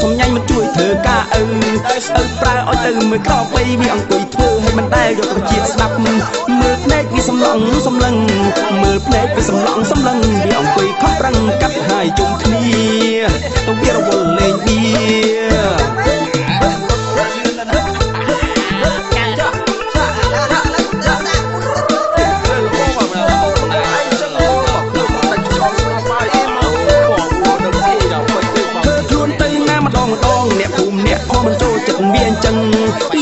សំញ៉ាញ់មិនជួយធ្វើការប្រើឲ្យទៅមើលក្របីវាអង្គុយធ្វើឲ្យមិនដែលយកទៅជាតិស្ដាប់មើលភ្នែកវាសំឡងសំឡឹងមើលភ្នែកវាសំឡងសំឡឹងវាអង្គុយខំប្រឹងកាត់ហើយជុំគ្នាទៅវារវល់លេងបៀ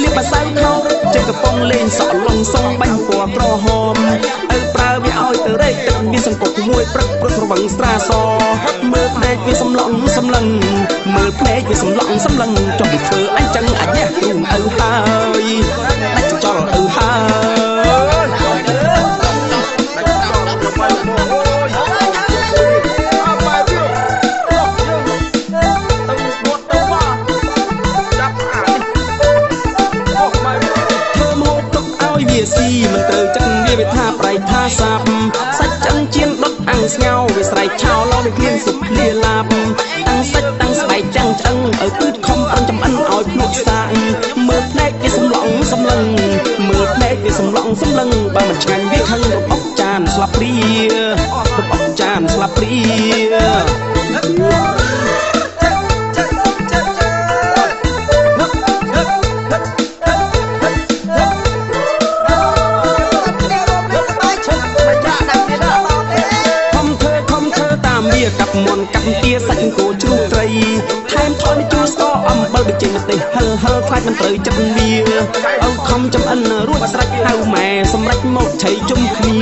លៀបបាសៃខោចេះកំប៉ុងលេងសក់ឡងសងបាញ់ពណ៌ក្រហមប្រើវាឲ្យទៅរែកទឹកវាសង្កត់មួយព្រឹកព្រឹករវឹងស្រាសមើលភ្នែកវាសំឡងសំឡឹងមើលភ្នែកវាសំឡងសំឡឹងចង់ធ្វើអញ្ចឹងអាចះគ្រូឪហើយដាច់ចោលឪហើយស៊ីមិនទៅចឹងវាថាប្រៃថាសាប់សាច់ចឹងជៀនដុតអាំងស្ងោវាស្រែកឆោឡោវាគ្លៀនសុបគ្លាឡាបតាំងសាច់តាំងស្បែកចឹងឆ្អឹងឲ្យពឺតខំប្រឹងចំអិនឲ្យភ្លក់សាយមើលភ្នែកវាសំឡងសំឡឹងមើលភ្នែកវាសំឡងសំឡឹងបើមិនឆ្ងាញ់វាខឹងរំអុកចានស្លាប់ព្រារំអុកចានស្លាប់ព្រាកាប់មុនកាប់ទាសាច់គោជ្រូកត្រីថែមថយជូរស្ករអំបិលបញ្ចេញម្ទេសហឹលខ្លាចមិនត្រូវចិត្តវាអោខំចំអិនរួចស្រេចហៅម៉ែសម្រេចមកឆៃជុំគ្នា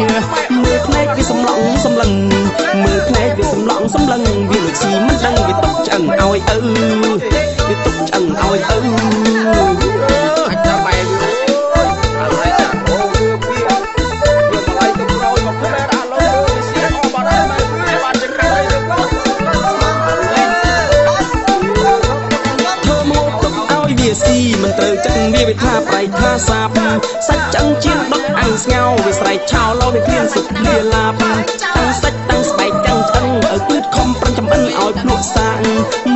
មើលភ្នែកវាសំឡងសំឡឹងមើលភ្នែកវាសំឡងសំឡឹងវាលួចស៊ីមិនដឹងវាຕົកឆ្អឹងឲ្យវាຕົកឆ្អឹងឲ្យអាចតែបែបស៊ីមិនត្រូវចឹងវាថាប្រៃថាសាប់សាច់ចឹងជៀនដុតអាំងស្ងោវាស្រែកឆោឡោវាគ្លៀនសុបគ្លាឡាបតាំងសាច់តាំងស្បែកចឹងឆ្អឹងឲ្យពឺតខំប្រឹងចំអិនឲ្យភ្លក់សាង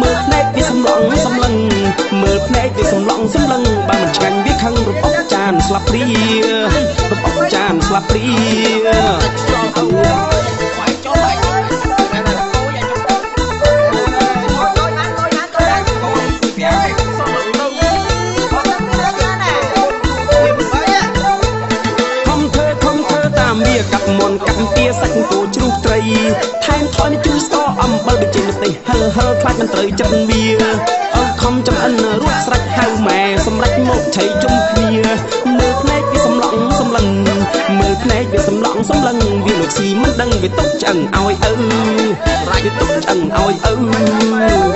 មើលភ្នែកវាសំឡងសំឡឹងមើលភ្នែកវាសំឡងសំឡឹងបើមិនឆ្ងាញ់វាខឹងរំអុកចានស្លាប់ព្រារំអុកចានស្លាប់ព្រាកាប់មុនកាប់ទាសាច់គោជ្រូកត្រីថែមថយជូរស្ករអំបិលបញ្ចេញម្ទេសហឹលខ្លាចមិនត្រូវចិត្តវាអោខំចំអិនរួចស្រេចហៅម៉ែសម្រេចមកឆៃជុំគ្នាមើលភ្នែកវាសំឡងសំឡឹងមើលភ្នែកវាសំឡងសំឡឹងវាលួចស៊ីមិនដឹងវាຕົកឆ្អឹងឲ្យរាច់វាຕົកឆ្អឹងឲ្យ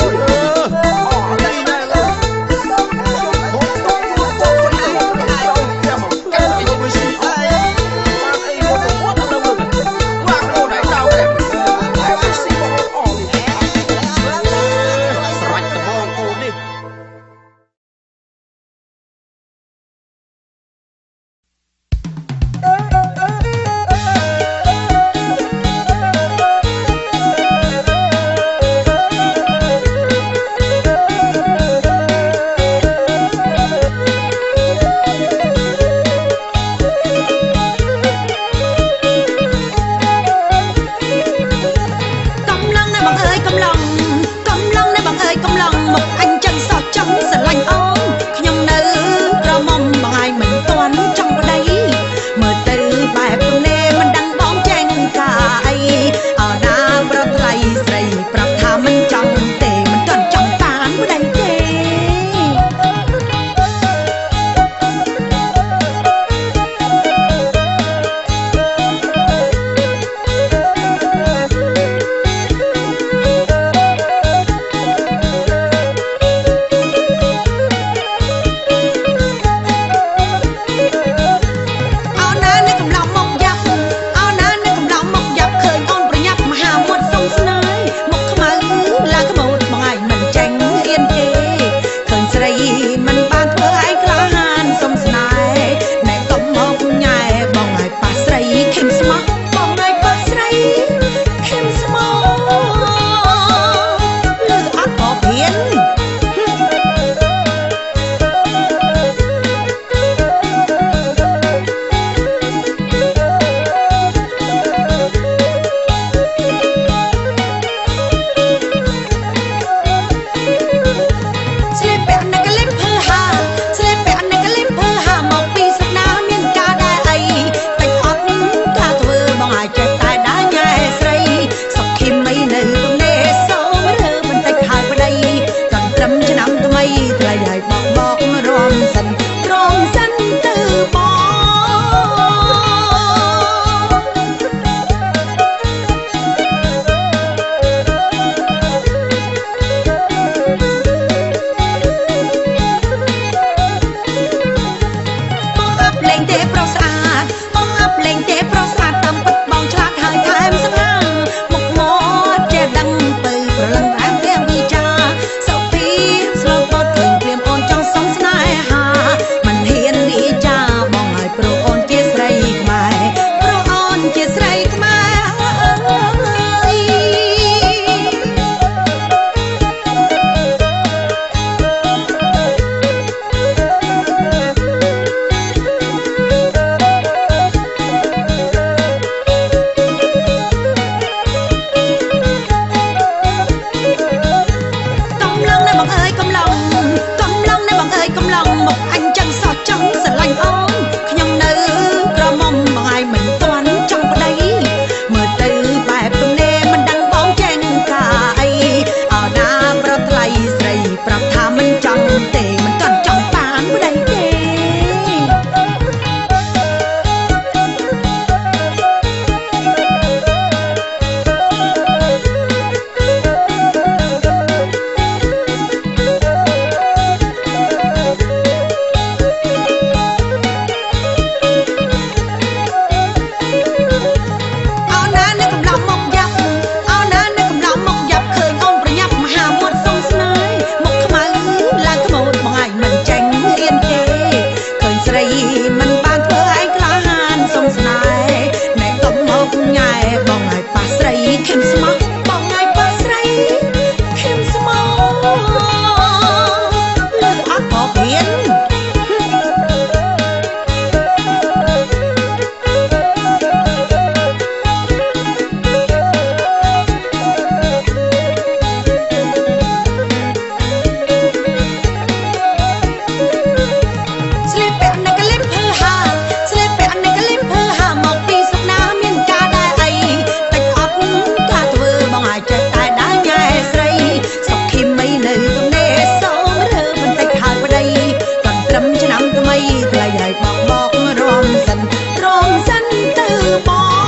ងសិនទៅបង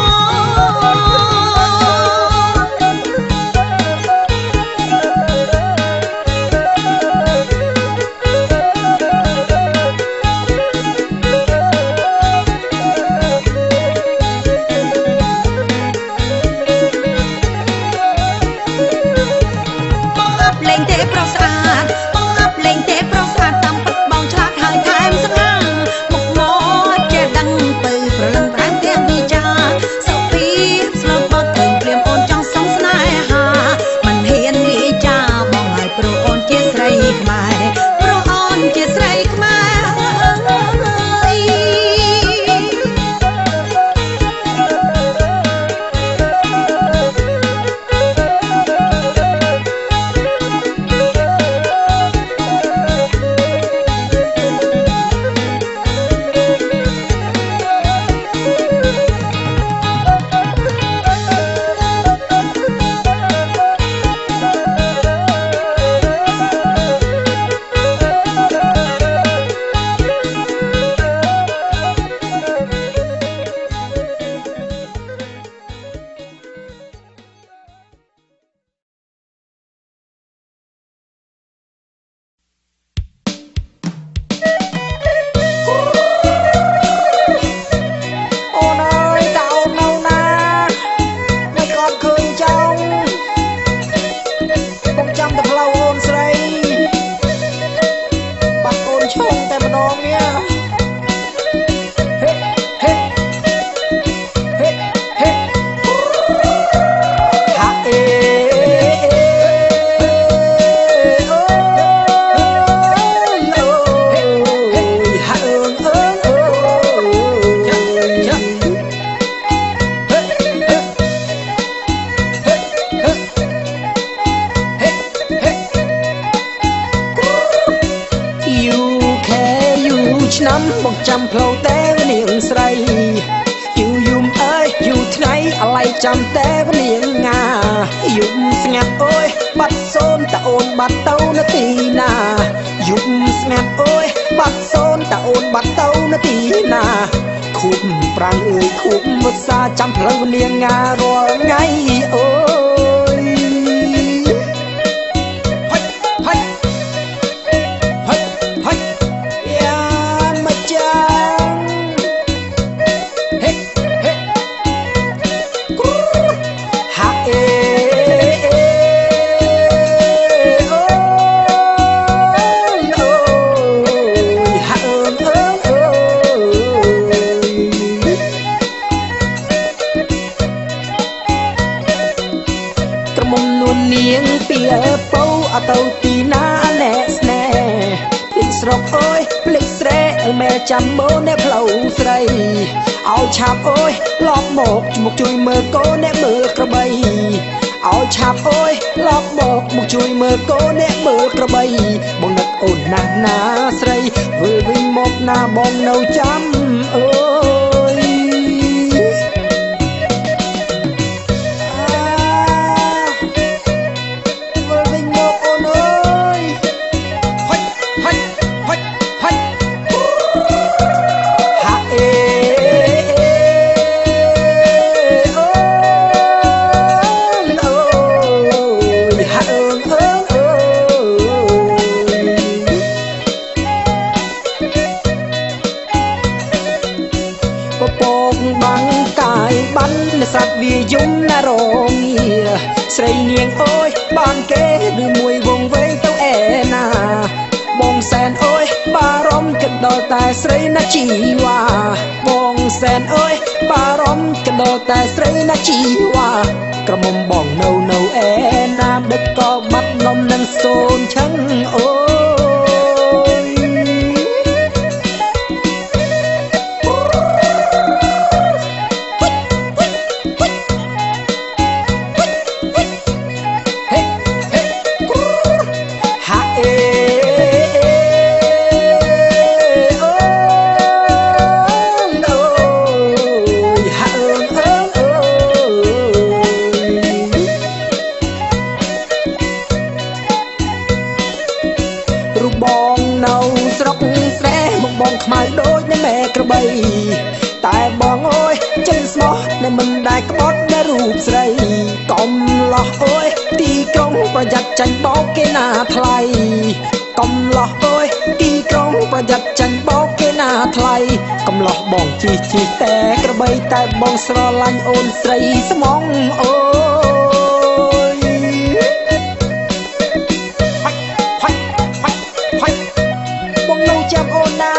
លេងទេប្រុសស្អាតបងអាប់លេងទេប្រុសស្អាតតាមពិតបងឆ្លាតហើយថែមស្ងាត់មកមកចេះដឹងទៅប្រលឹងប្រាំទាំងវិចាសុភីស្លូតបត់ឃើញព្រាមអូនចង់សុំស្នេហាមិនហ៊ានវិចាបងហើយព្រោះអូនជាស្រីខ្មែរព្រោះអូនជាស្រីខ្មែរឆ្នាំមកចាំផ្លូវតែនាងស្រីយូយំអើយយូថ្ងៃអាឡ័យចាំតែនាងងាយំស្ងាត់អើយបាត់សូនតអូនបាត់ទៅនៅទីណាយំស្ងាត់អើយបាត់សូនតអូនបាត់ទៅនៅទីណាខូបប្រាំងអើយខូបមុសាចាំផ្លូវនាងងារាល់ថ្ងៃអូយទៅទីណាណែស្នេហ៍ភ្លេចស្រុកអើយភ្លេចស្រែមែចាំមើលអ្នកផ្លូវស្រីឲ្យឆាប់អើយឡប់មកជួយមើលកូនអ្នកមើលក្របីឲ្យឆាប់អើយឡប់មកជួយមើលកូនអ្នកមើលក្របីបងនឹកអូនណាស់ណាស្រីវិលវិញមកណាបងនៅចាំអើយសត្វវាយំណារងស្រីនាងអើយបានគេឬមួយវងវែងទៅឯណាបងសែនអើយបារម្ភគិតដល់តែស្រីណាជីវ៉ាបងសែនអើយបារម្ភគិតដល់តែស្រីណាជីវ៉ាក្រមុំបងនៅឯណាដឹកក៏បាត់នំនឹងសូនឆឹងអូរ ដែលក្បត់ដែលរូបស្រីកុំលោះអើយទីក្រុងប្រយ័ត្នចាញ់បោកគេណាថ្លៃកុំលោះអើយទីក្រុងប្រយ័ត្នចាញ់បោកគេណាថ្លៃកុំលោះបងជីតែក្របីតែបងស្រឡាញ់អូនស្រីស្មងអូយបងនៅចាំអូនណា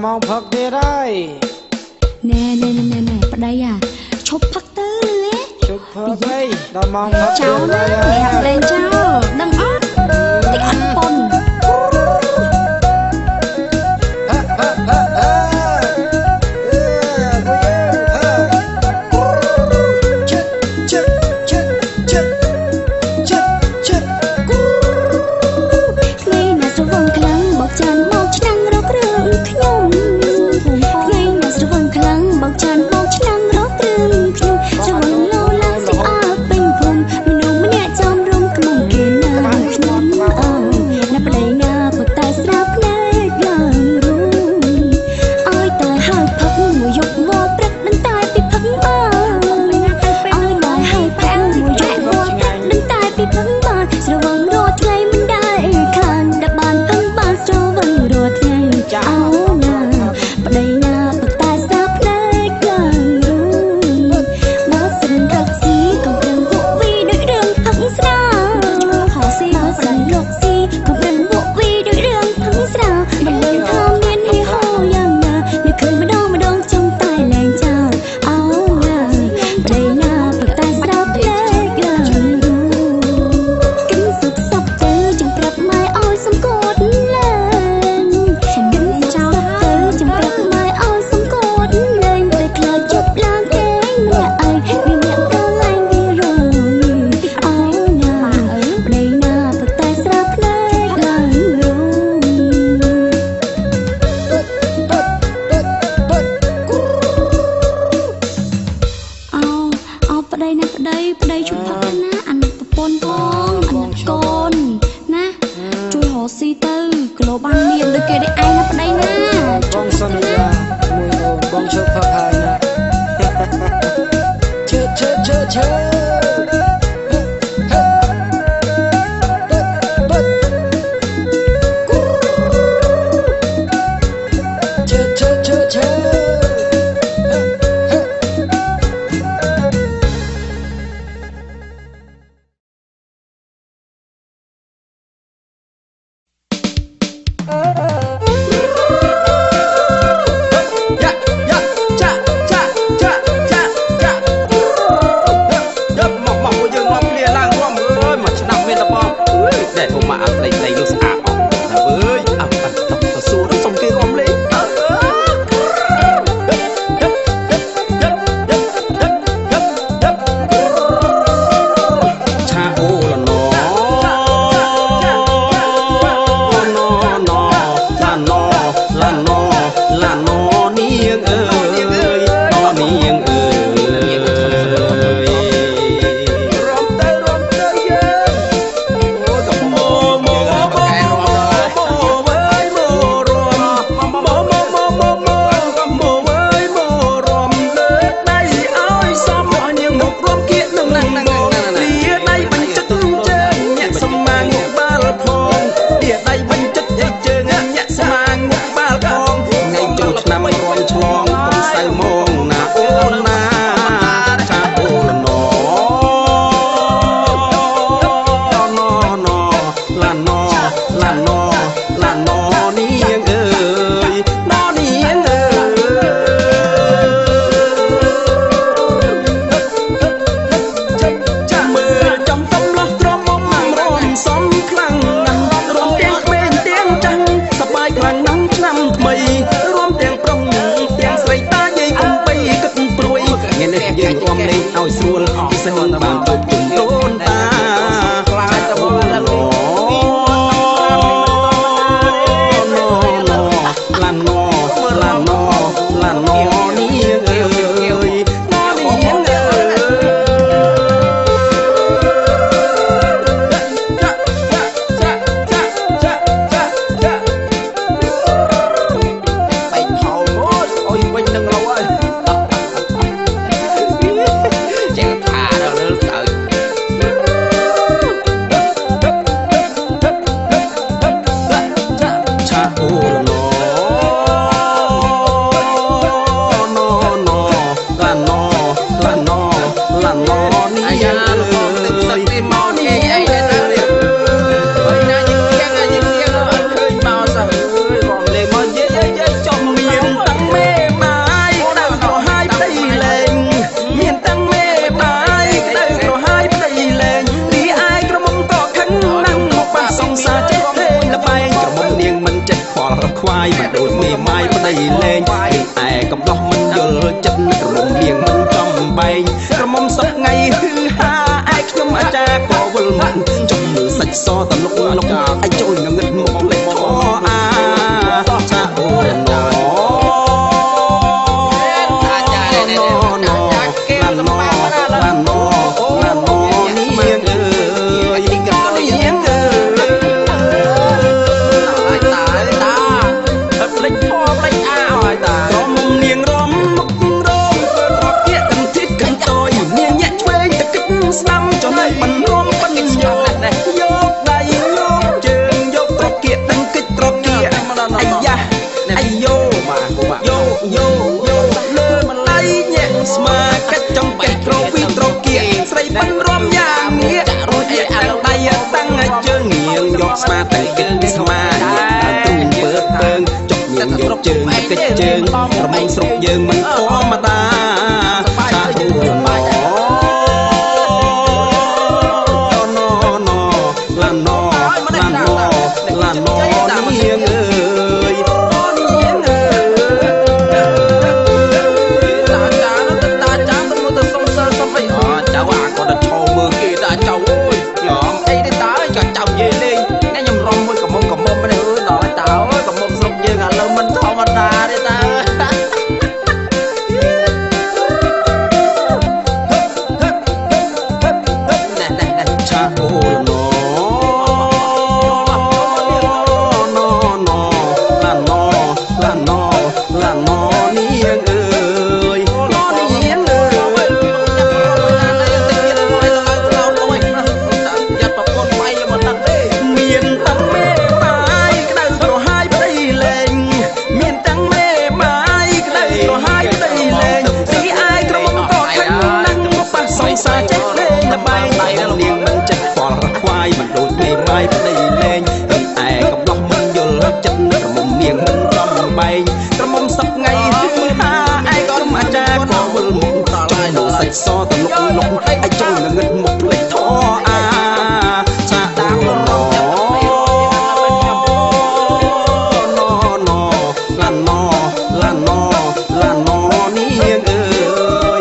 មកផឹកទៀតហើយណែប្តីអាឈប់ផឹកទៅលឺឈប់ផឹកហើយដល់ម៉ោងផឹកចោលណាហាក់លេងចោលដឹងអត់តិចអត់ប៉ុន แต่ผมมาอัดในลูกสาวนะเว้ยต้องสู้ต้องส่งเกลืออมเลยชาโอละนอละนอละนอนี่ยังเอ้ยนอนี่ยังเอ้ยรวมเตยเยอะโมโมโมเว้ยโมรวมโมเว้ยโมรวมเลิกได้อ้อยซ้อมยังหมกรวมเกียรตินั่งเลียได้บรรจัดเจอเนี่ยสมางบ้าละพองเลียได้บรรจัดเจอเนี่ยสมางบ้าละพองในจุดนำรอนฉลองคนใส่มองหน้าโอ้หน้าชาโอละนอละนอนี่ยังเอ่ยนอนี่ยังเอ่ยมือจำต้มละตรมมองรอนซ้ำครั้งนั้นรวมเตียงเป็นเตียงจังสบายครั้งนั้นนำไม่รวมเตียงปรองเตียงใส่ตาใหญ่คงไปกึศปลุยเงี้ยเนี่ยยังรวมเลยเอาสวนที่เสนอบานตุกจุ่มโดนตาจะโอ้ละนอนี่ยังเอ่ยนอนี่ยังเอ่ยไปเผาโน้ตโอ้ยไปนึงเราเอ้ยเจ้าท่าเราเลิกเตยชาโอละนอละนอนี่ยังเอ่ยมอนี่ไอ้นั่นเนี่ยเฮ้ยน่ายิงเลี้ยงเคยเมาซะรอมเลยมาเย้จมเมียนตั้งแม่ไม้ตั้งก็ให้ไปเลงเมียนตั้งแม่ไม้ตั้งก็ให้ไปเลงดีอายกระมุมก็ขันนั่งปะสงสารเจ็บเพลงละไปกระมุมเนียงมันเจ็บปอดควายมันโดนเมียไม้ไปเลงไอ้กับดอกมันเยอะจัดกระมุมเนียงมันจำใบกระมุมสักไงฮือฮาไอ้ขยมอาจารย์ก็วลมันจมมือสัจซอตลกไอ้โจยเงินหมกเลยคออาชาโอละนอนี่ยังเอ่ยนี่ยังเอ่ยตาเล็กพ่อเล็กอ้าวตารอมเนียงรอมมุกรอมเปิดรอบเกี้ยกันทิศกันต่อยเนียงแยะช่วยตะกิดซ้ำจนให้มันรวมปันโยกได้โยกเจิงโยกตรอกเกี้ยตั้งกิดตรอกเกี้ยไอ้ยะไอ้โยเลิศไอ้แยะสมากัดจงเก็บตรอกวิตรอกเกี้ยใส่ปันรวมอย่างเงี้ยโรยเกี้ยตั้งได้ตั้งให้เจิงเงียงโยกสมาตั้งกิดสมาตุ้งเปิดเปิงจบเงียงโยกเจิงกิดเจิงระมงสรุปเยิงมันขอมาตาชาโอละนอละนอนี่ยังเอ่ยนี่ยังเอ่ยตาจ้าต้องมาต้องส่งเสริมไปจ้าว่าก็ได้โชว์มือกี่ตาเจ้าโอ้ยยอมไอ้ได้ตากับเจ้าเย่เลยงั้นยำรำมือกับมงไม่ได้ดอกตาโอ้ยกับมงสรุปเยิงอ่ะเรามันธรรมดาได้ตา មុខឲ្យចូលងឹតមុខភ្លេចធေါ်អាសាតាមណណឡានណឡានណឡានណនាងអើយ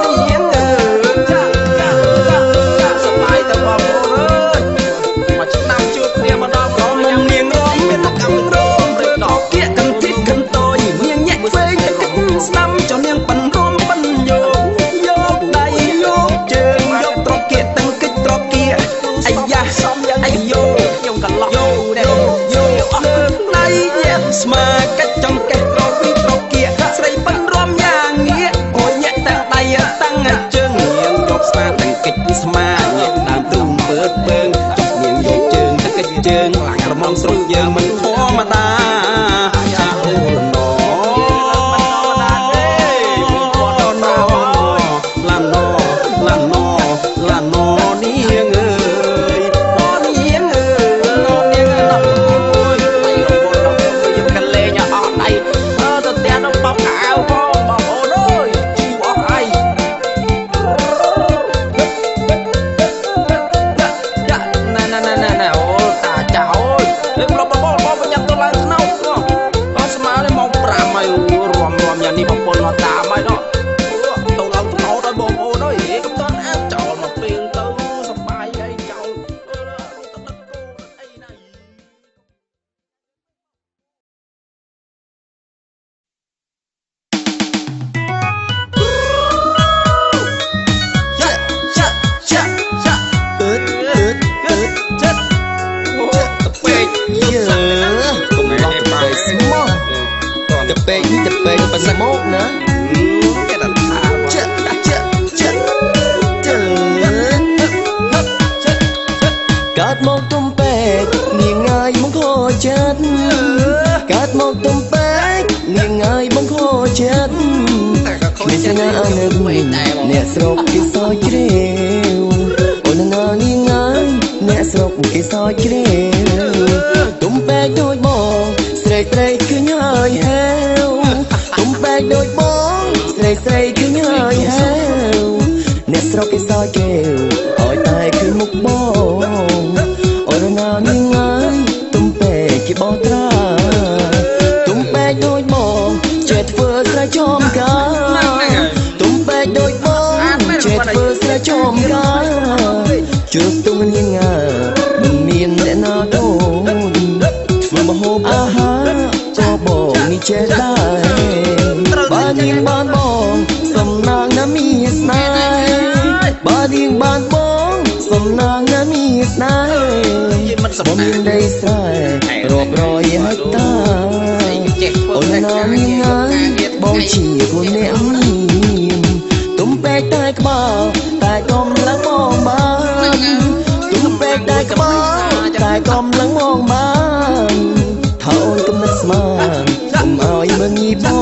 នាងអើយសប្បាយតែបងប្អូនអើយមកឆ្នាំជួបគ្នាម្ដងក៏នាងរំមានតែកំរងព្រឹកដល់គៀកកំទីកំតយនាងញាក់ពេកតែស្ដាំចុះនាងប៉ិនរួមប៉ិនយកដៃយកជើងយកត្រកគៀកទាំងគិចត្រកគៀកអាយ៉ាអាយោខ្ញុំកន្លោះយកលើកដៃញាក់ស្មាកាច់ចំកេះត្រកពីត្រកគៀកស្រីប៉ិនរួមយ៉ាងងារអូយញាក់ទាំងដៃតាំងជើងនាងយកស្មាទាំងគិចស្មាញាក់ដើមទូមពើពើងចុះនាងយកជើងទៅគិចជើងខ្លាក្រមុំស្រុកយើងមិនធម្មតាចាអើយអ្នកស្រុកគេសោយជ្រាវអូនណានាងអើយអ្នកស្រុកគេសោយជ្រាវទុំបែកដូចបងស្រីស្រីឃើញហើយហេវទុំបែកដូចបងស្រីស្រីឃើញហើយហេវអ្នកស្រុកគេសោយជ្រាវឲ្យតែឃើញមុខបងអូនណានាងអើយទុំបែកគេបោះត្រាទុំបែកដូចបងចេះធ្វើស្រែចំការដូចបងចេះធ្វើស្រែចំការជួបទុំនាងមិនមានអ្នកណាដូចធ្វើម្ហូបអាហារក៏បងនេះចេះដែរបើនាងបានបងសំណាងណាមានស្នេហ៍បើនាងបានបងសំណាងណាមានស្នេហ៍បងមានដីស្រែរាប់រយហិកតាអូនណានាងបងជាខ្លួនអ្នកមានទុំពេកតែក្បាលតែកំឡឹងមองបានទុំពេកតែក្បាលតែកំឡឹងមองបានថាអូនកំណត់ស្មានកុំឲ្យមើលងាយបង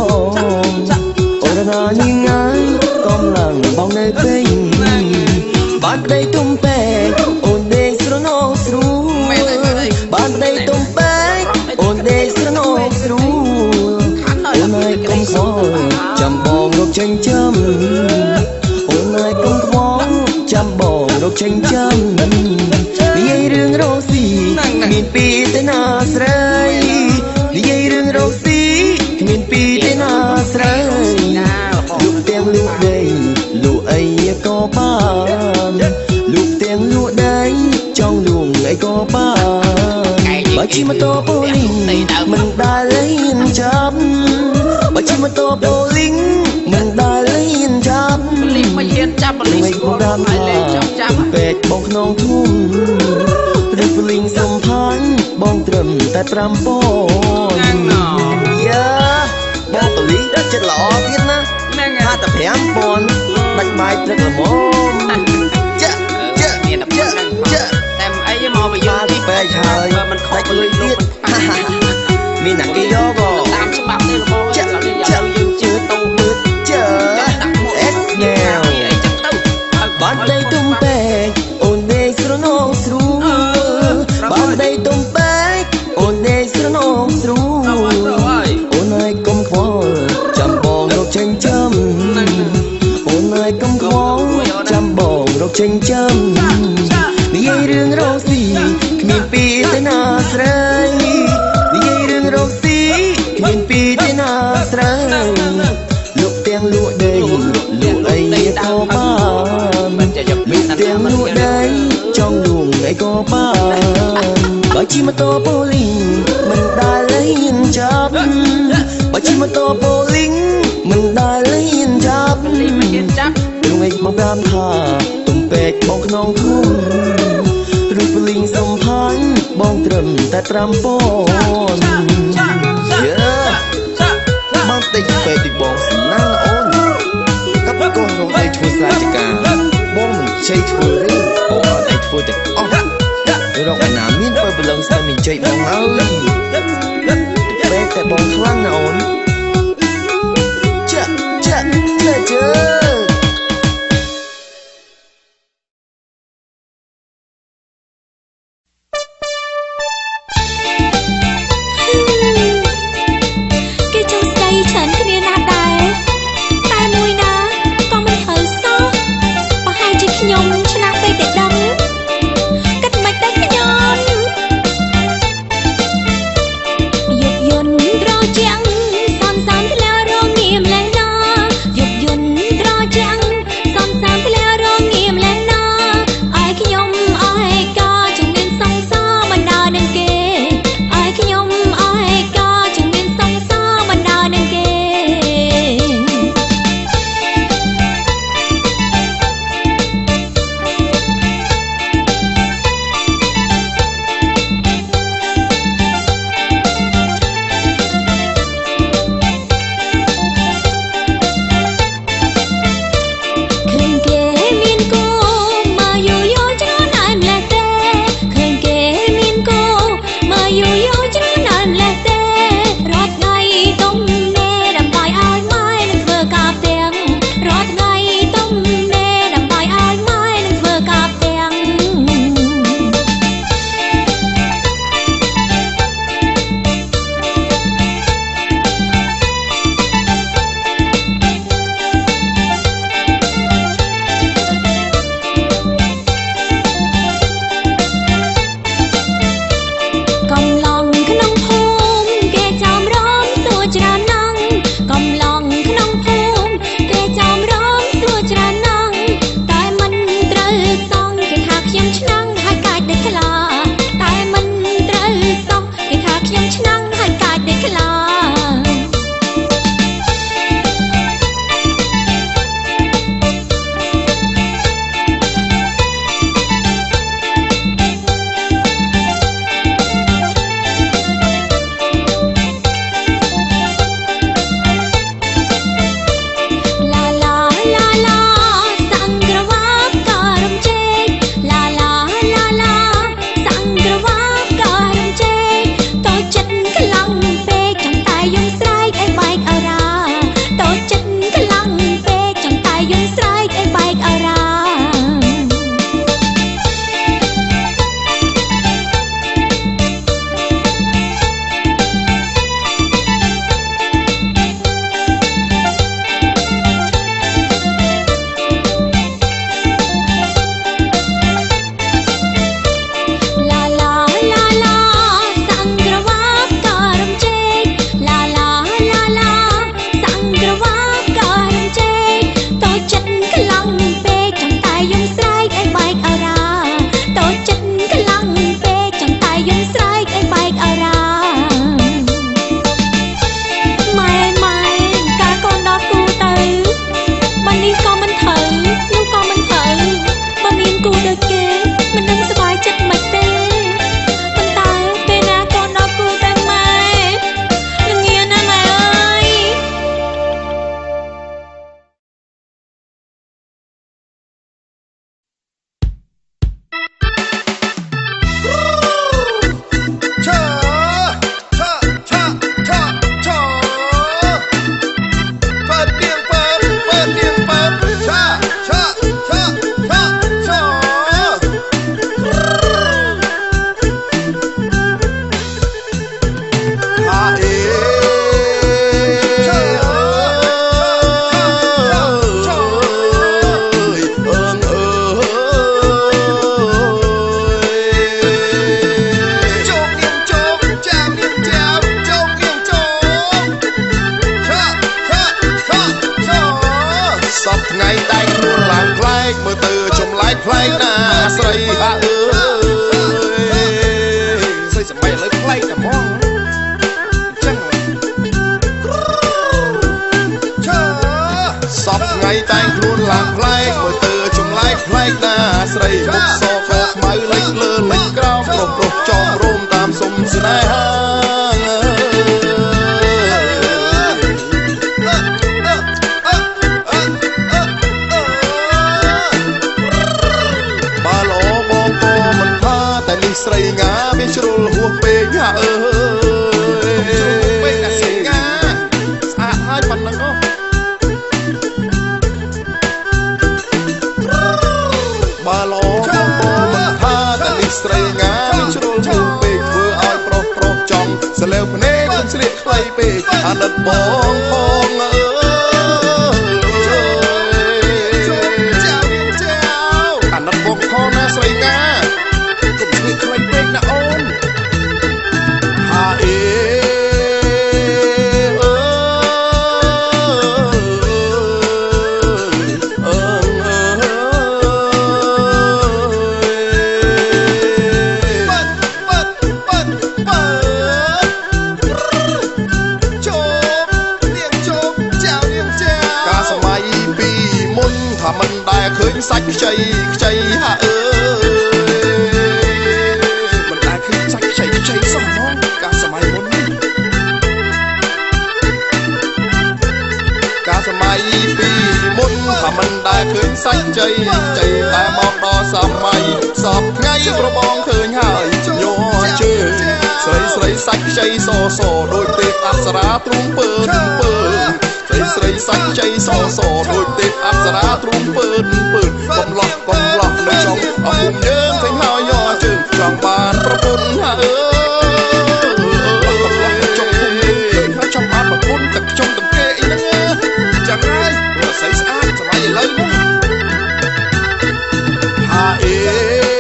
អូនណានាងអើយកំឡឹងបងនៅពេញបានប្តីទុំពេកអូនដេកស្រណងស្រួលបានប្តីទុំពេកអូនដេកស្រណងស្រួលអូនហើយកុំខ្វល់ចាំបងរកចិញ្ចឹមអូនហើយកុំខ្វល់ចាំបងរកចិញ្ចឹមនិយាយរឿងរកស៊ីមានពីទេណាស្រីនិយាយរឿងរកស៊ីមានពីទេណាស្រីលូកទាំងលូកដីលូកអីក៏បានលូកទាំងលូកដីចង់លួងអីក៏បានបើជិះម៉ូតូប៉ូលីងមិនដែលហ៊ានចាប់បើជិះម៉ូតូប៉ូលីងមិនដែលហ៊ានចាប់លីងមិនហ៊ានចាប់លីងស្គាល់ហើយលេងចាប់ពេកបងក្នុងធុំឬប៉ូលីងសំផាញ់បងត្រឹមតែ5000យ៉ាបងប៉ូលីងចិត្តល្អទៀតណាថាតែ5000ដាច់បាយព្រឹកល្មមចាមានតែតែអីមកវិញទីពេកហើយមិនខុសលុយទៀតមានតែគេយកក៏តាមច្បាប់នេះរបស់ចាយើងជឿទៅមើលជើអេសញ៉ាវបានដីទុំពេកអូនដេកស្រណងស្រួលបានដីទុំពេកអូនដេកស្រណងស្រួលអូនហើយកុំខ្វល់ចាំបងរកចិញ្ចឹមអូនហើយកុំខ្វល់ចាំបង ចិញ្ចឹមនិយាយរឿងរកស៊ីគ្មានពីទៅណាស្រីនិយាយរឿងរកស៊ីគ្មានពីទៅណាស្រីលោកទាំងលក់ដីលក់អីក៏បានមិនจะយកមានទាំងលក់ដីចង់លួងអីក៏បានបើជិះម៉ូតូប៉ូលីងមិនដែលហ៊ានចាប់បើជិះម៉ូតូប៉ូលីងមិនដែលហ៊ានចាប់ព្រោះឯងបងប្រាប់ថាទុំពេកបងក្នុងធុំឬប៉ូលីងសំផាញ់បងត្រឹមតែ5ពនមកតិចពេកទីបងសំណាងអូនកាប់កូនរងឯងធ្វើស្រែចការបងមិនជ័យធ្វើទេបងអត់ឯងធ្វើទាំងអស់រកឯណាមានបើប្រឡងស្ទើរមានជ័យបងហើយពេកតែបងខ្លាំងណាអូនចាចាចារជាង ស្នេហាបើល្អបងក៏មិនថាតែនេះស្រីងាវាជ្រុលហួសពេកហាអើយពេកតែស្រីងាស្អាតហើយប៉ុណ្ណឹងអូបើល្អបងក៏មិនថាតែនេះស្រីងាវាជ្រុលហួសពេកធ្វើឲ្យប្រុសចង់សលេវភ្នែកនឹងស្លៀកខ្លីពេកអាណិតបងផងអើអាណិតបងផងណាស្រីងាកុំស្លៀកខ្លីពេកណាអូនហាអេមិនដែលឃើញសាច់ខ្ចីហាអើយមិនដែលឃើញសាច់ខ្ចីសោះហ្មងកាលសម័យមុននេះកាលសម័យពីមុនថាមិនដែលឃើញសាច់ខ្ចីតែមកដល់សម័យសពថ្ងៃប្របងឃើញហើយញ័រជើងស្រីសាច់ខ្ចីសដូចទេពអប្សរាទ្រូងពើស្រីសាច់ខ្ចីសដូចទេពអប្សរាទ្រូងពើកំឡោះនៅចុងអពុំយើងឃើញហើយញ័រជើងចង់បានប្រពន្ធហាអើយចង់ពុំយើងឃើញហើយចង់បានប្រពន្ធទឹកចុងទឹកគេអីហ្នឹងចាំហើយព្រោះស្រីស្អាតសម័យឥឡូវនេះហាអេ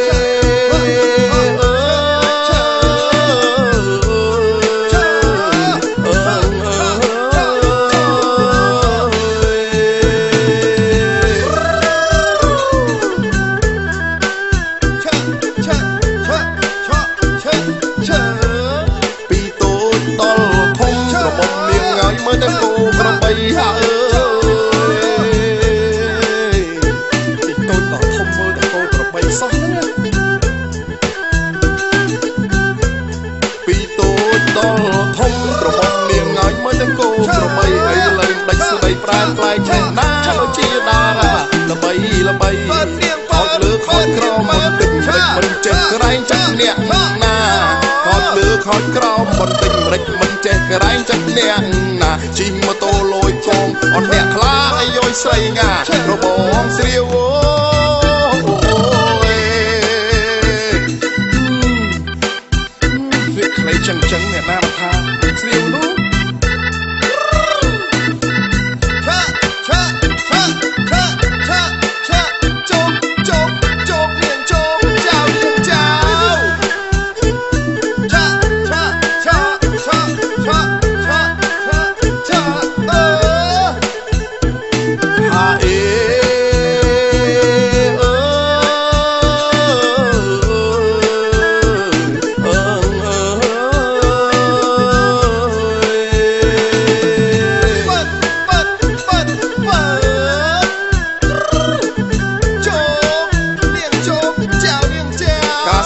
មើលតែគោក្របីហាអើយពីតូចដល់ធំមើលតែគោក្របីសោះហ្នឹងពីតូចដល់ធំក្រមុំនាងហើយមើលតែគោក្របីហើយឡើងដាច់ស្ដីប្រានខ្លាយចេះណាដូចជាតារាល្បីខោចលើខោចក្រមមិនតិចមិនចេះក្រែងចិត្តអ្នកណាខោចលើខោចក្រមមិនតិចមិនចេះក្រែងចិត្តអ្នកណាជិះម៉ូតូលយកងអត់អ្នកខ្លាអីយយស្រីងារបងស្រាវអូយវាខ្លីចឹងអ្នកណាមកថាស្រាវនោះ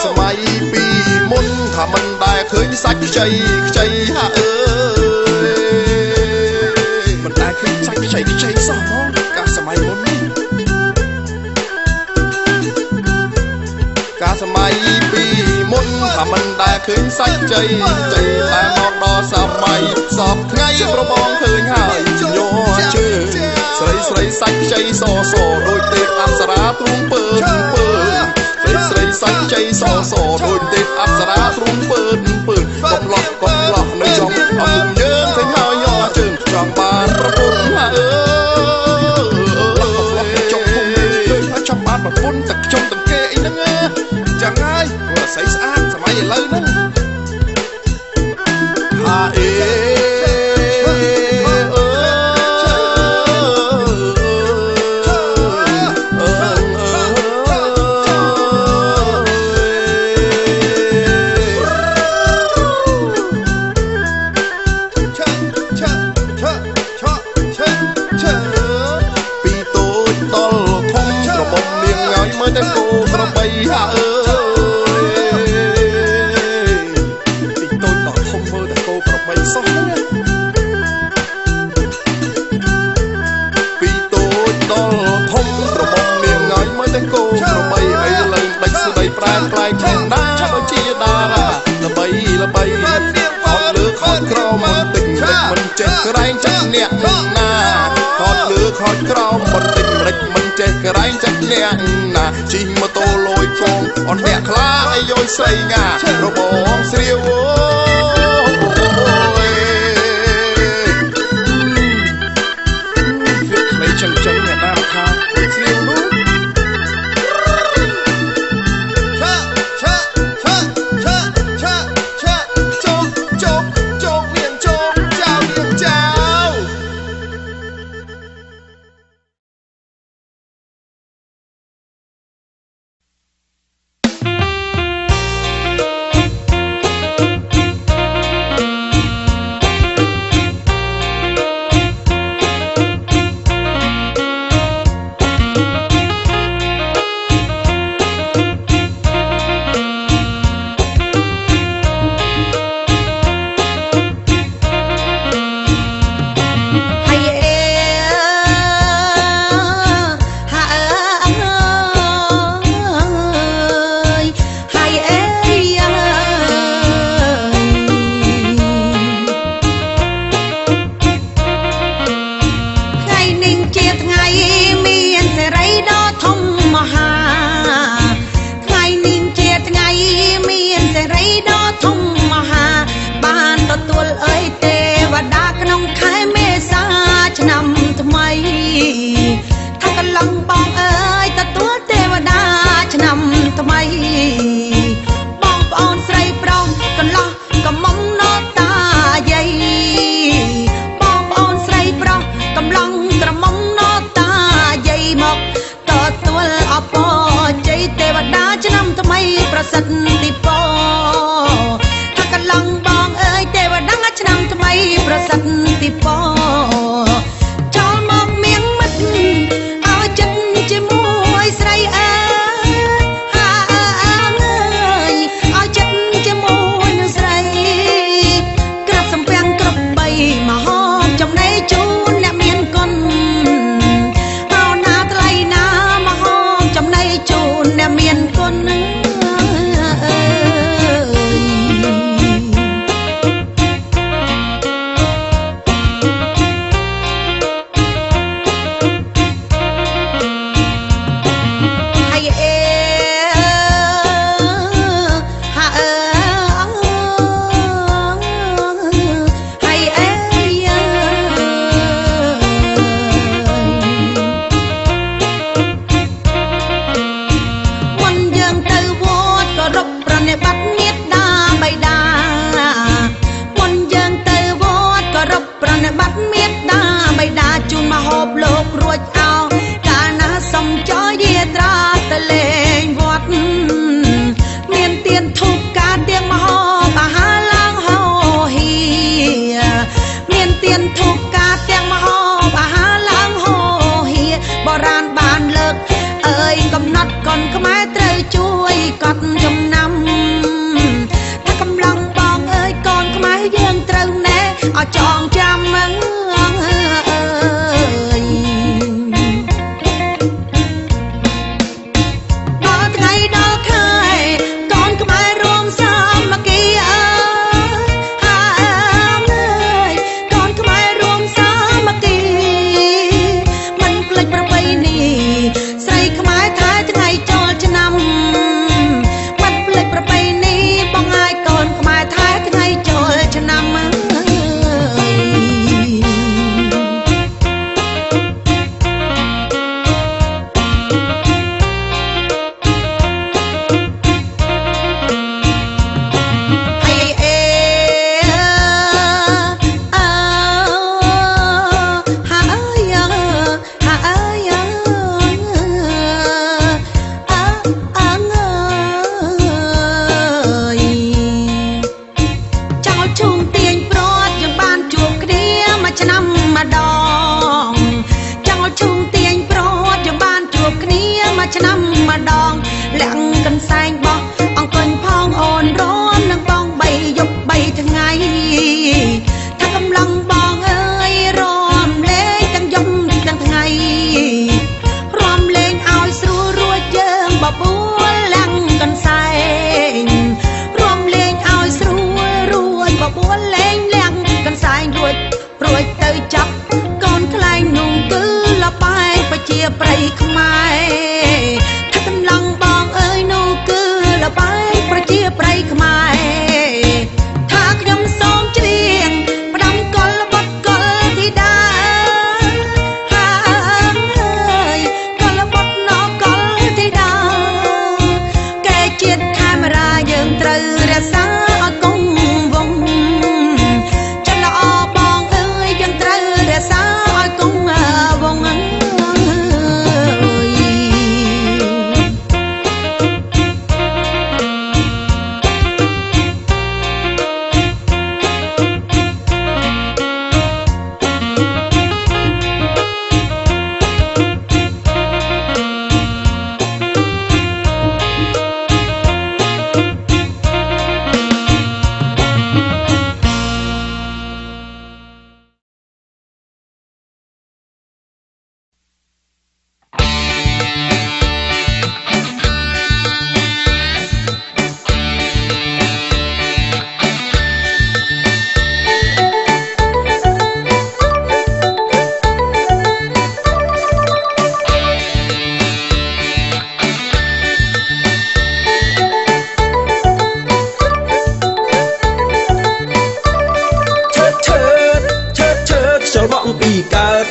សម័យពីមុនថាមិនដែលឃើញសាច់ខ្ចីហាអើយមិនដែលឃើញសាច់ខ្ចីសោះហ្មងកាលសម័យមុននេះកាលសម័យពីមុនថាមិនដែលឃើញសាច់ខ្ចីតែមកដល់សម័យសពថ្ងៃប្របងឃើញហើយញ័រជើងស្រីសាច់ខ្ចីសដូចទេពអប្សរាទ្រូងពើស្រីសាច់ខ្ចីសដូចទេពអប្សរាទ្រូងពើកំឡោះនៅចុងអពុំយើងឃើញហើយញ័រជើងចង់បានប្រពន្ធហាអើយចង់ពុំយើងឃើញហើយចង់បានប្រពន្ធទឹកចុងទឹកគេអីហ្នឹងចាំហើយព្រោះស្រីស្អាតសម័យឥឡូវហ្នឹងហាអេ អ្នកណាជិះម៉ូតូលយកងអត់អ្នកខ្លាឲ្យយយស្រីងារបងស្រាវចឹងចឹងអ្នកណាថាស្រៀងនោះឆាចោកនាងចោកចៅនាងចៅ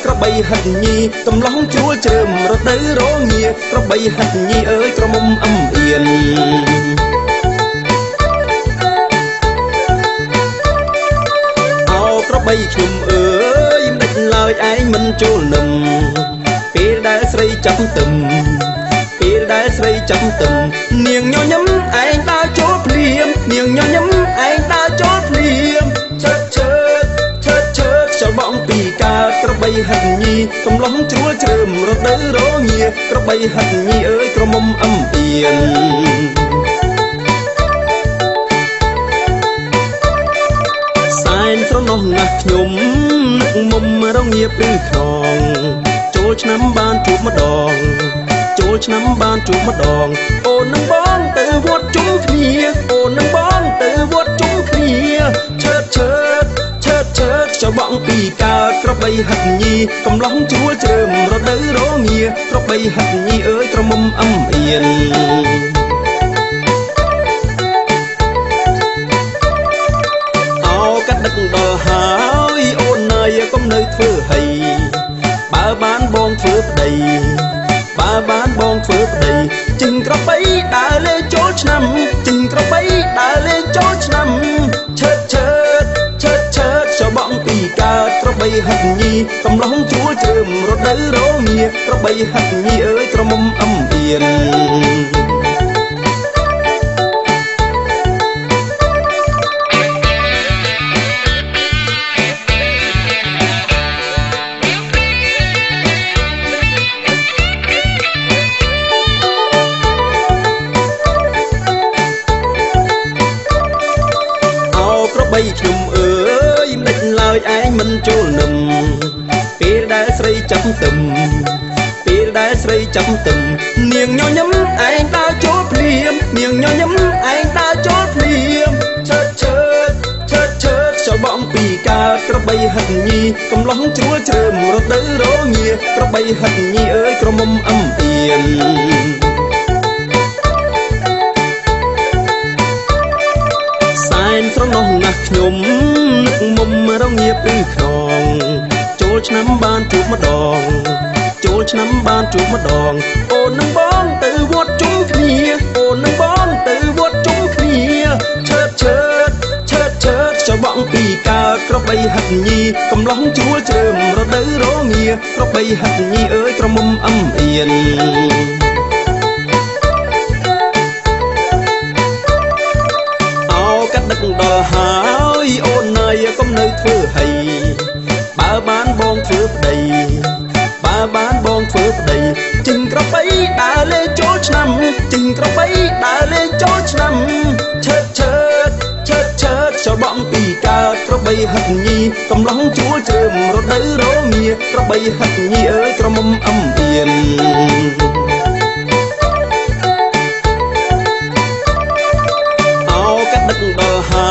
ក្របីហិតញីកំឡោះជួលជ្រើមរដូវរងាក្របីហិតញីអើយក្រមុំអំអៀនអោក្របីខ្ញុំអើយមិនដេចឡើយឯងមិនចូលនឹមពេលដែលស្រីចាប់ទឹមពេលដែលស្រីចាប់ទឹមនាងញញឹមឯងដើរចូលភ្លាមនាងញញឹមឯងដើរចូលភ្លាមឆើតឆើតឆើតឆើតខ្យល់បងពីកើតក្របីហិតញីកំឡោះជួលជ្រើមរដូវរងាក្របីហិតញីអើយក្រមុំអំអៀនសែនស្រណោះណាស់ខ្ញុំនឹកមុំរងាព្រឺខ្នងចូលឆ្នាំបានជួបម្ដងចូលឆ្នាំបានជួបម្ដងអូននឹងបងទៅវត្តជុំគ្នាអូននឹងបងទៅវត្តជុំគ្នាឆើតឆើតឆើតឆើតខ្យល់បងពីកើតក្របីហិតញីកំឡោះជួលជ្រើមរដូវរងាក្របីហិតញីអើយក្រមុំអំអៀនអោកាត់ដឹកដល់ហើយអូនណាយកុំនៅធ្វើហីបើបានបងធ្វើប្តីបើបានបងធ្វើប្តីជិញក្របីដើរលេចូលឆ្នាំជិញក្របីដើរលេចូលឆ្នាំឆើតឆើតឆើតឆើតខ្យល់បងពីកើតក្របីហិតញីកំឡោះជួលជ្រើមរដូវរងាក្របីហិតញីអើយក្រមុំអំអៀនបីខ្ញុំអើយមិនដេចឡើយឯងមិនចូលនឹមពេលដែលស្រីចាប់ទឹមពេលដែលស្រីចាប់ទឹមនាងញញឹមឯងដើរចូលភ្លាមនាងញញឹមឯងដើរចូលភ្លាមឆើតឆើតឆើតឆើតខ្យល់បងពីកើតក្របីហិតញីកំឡោះជួលជ្រើមរដូវរងាក្របីហិតញីអើយក្រមុំអំអៀនស្រណោះណាស់ខ្ញុំនឹកមុំរងាព្រឺខ្នងចូលឆ្នាំបានជួបម្ដងចូលឆ្នាំបានជួបម្ដងអូននឹងបងទៅវត្តជុំគ្នាអូននឹងបងទៅវត្តជុំគ្នាឆើតឆើតឆើតឆើតខ្យល់បងពីកើតក្របីហិតញីកំឡោះជួលជ្រើមរដូវរងាក្របីហិតញីអើយក្រមុំអំអៀនកាត់ដឹកដល់ហើយអូនណាយកុំនៅធ្វើហីបើបានបងធ្វើប្តីបើបានបងធ្វើប្តីជិញក្របីដើរលេចូលឆ្នាំជិញក្របីដើរលេចូលឆ្នាំឆើតឆើតឆើតឆើតខ្យល់បងពីកើតក្របីហិតញីកំឡោះជួលជ្រើមរដូវរងាក្របីហិតញីអើយក្រមុំអំអៀនកាត់ដឹកដល់ហើ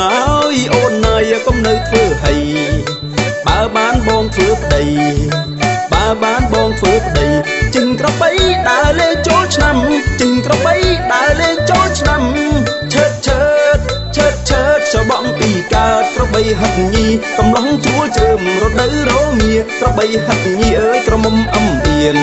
យអូនណាយកុំនៅធ្វើហីបើបានបងធ្វើប្តីបើបានបងធ្វើប្តីជិញក្របីដើរលេចូលឆ្នាំជិញក្របីដើរលេចូលឆ្នាំឆើតឆើតឆើតឆើតខ្យល់បងពីកើតក្របីហិតញីកំឡោះជួលជ្រើមរដូវរងាក្របីហិតញីអើយក្រមុំអំអៀន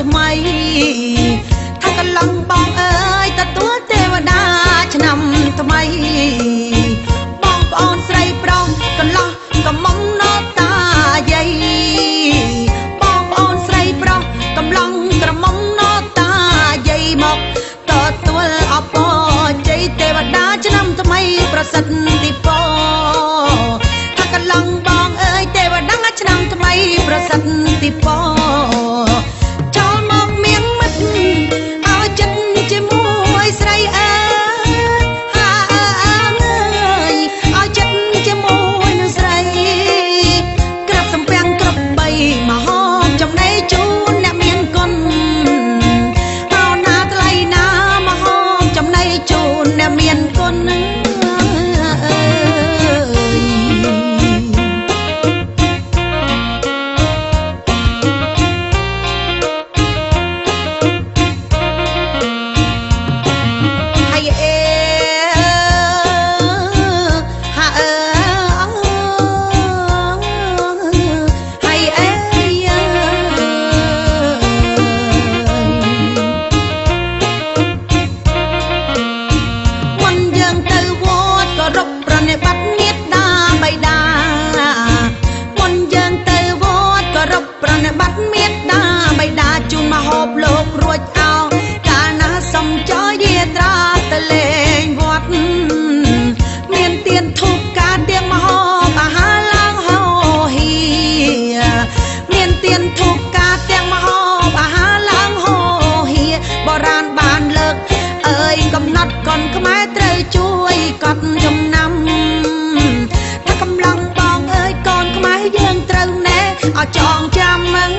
ថ្មី อจองจำมึง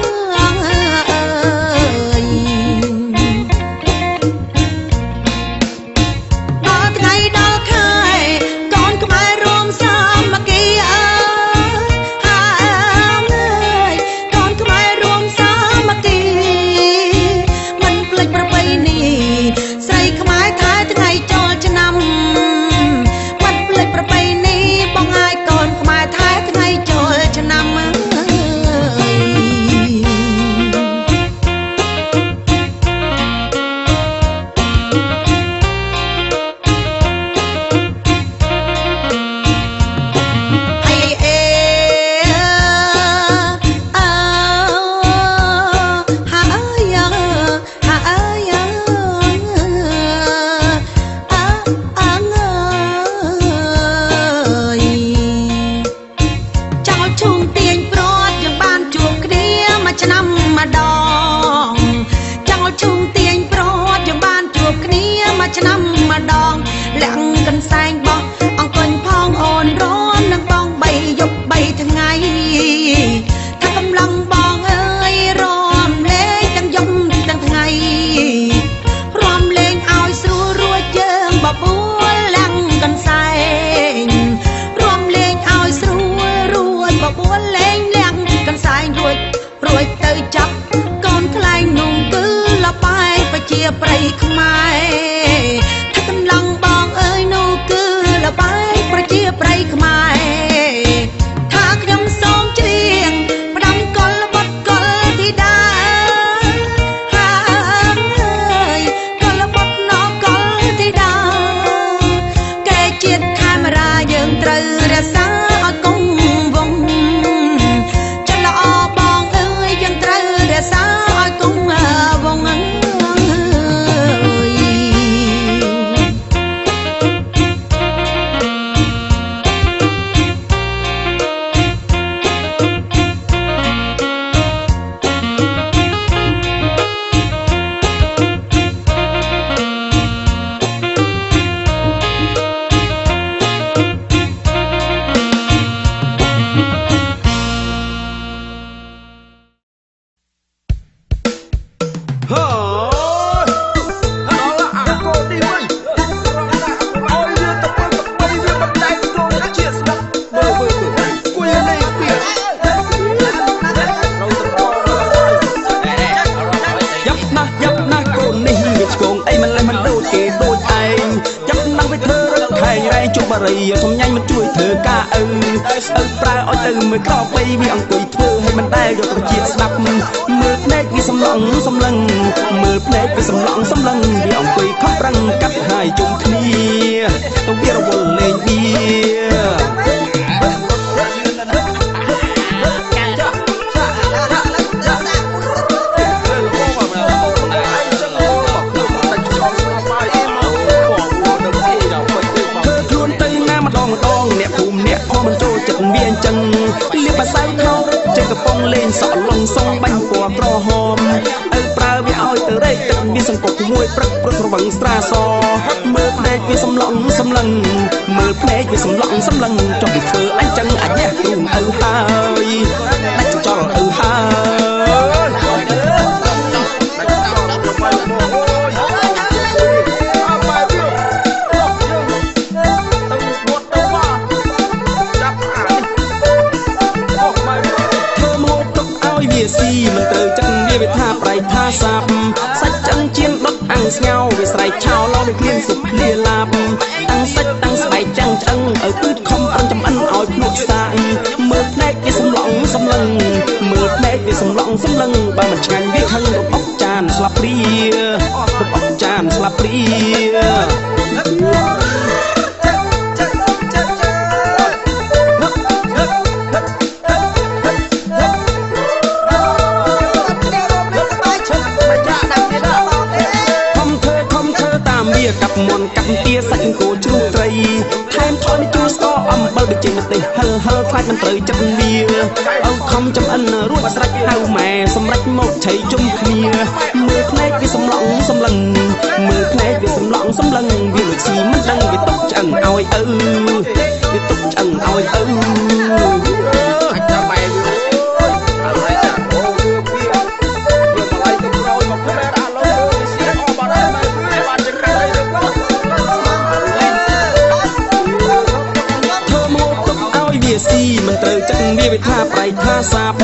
វាថាប្រៃថាសាប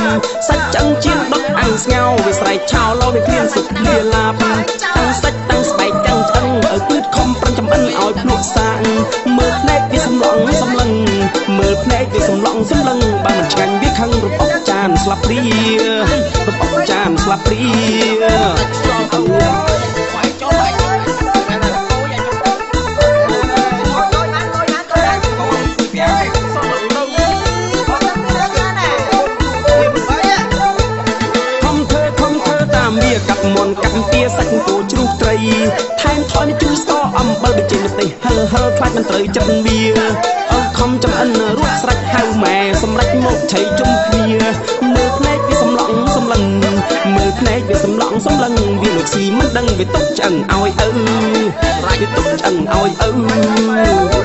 សាច់ចឹងជាងដុតអាំងស្ងោវាស្រែកឆោលោវាគ្មានសុខលាឡាបតាំងសាច់តាំងស្បែកតាំងឆ្អឹងឲ្យគូតខំប្រឹងចំអិនឲ្យភ្នក់សាងមើលភ្នែកវាសំឡងសំឡឹងមើលភ្នែកវាសំឡងសំឡឹងបើមិនឆ្ងាញ់វាខឹងរំអុកចានស្លាប់ព្រារំអុកចានស្លាប់ព្រាកាប់មន់កាប់ទាសាច់គោជ្រូកត្រីថែមថយជូរស្ករអំបិលបញ្ចេញម្ទេសហឹលហឹលខ្លាចមិនត្រូវចិត្តវាខំចំអិនរួចស្រេចហៅម៉ែសម្រេចមកឆៃជុំគ្នាមើលភ្នែកវាសំឡងសំឡឹងមើលភ្នែកវាសំឡងសំឡឹងវាលួចស៊ីមិនដឹងវាទុកឆ្អឹងឲ្យឪវាទុកឆ្អឹងឲ្យឪ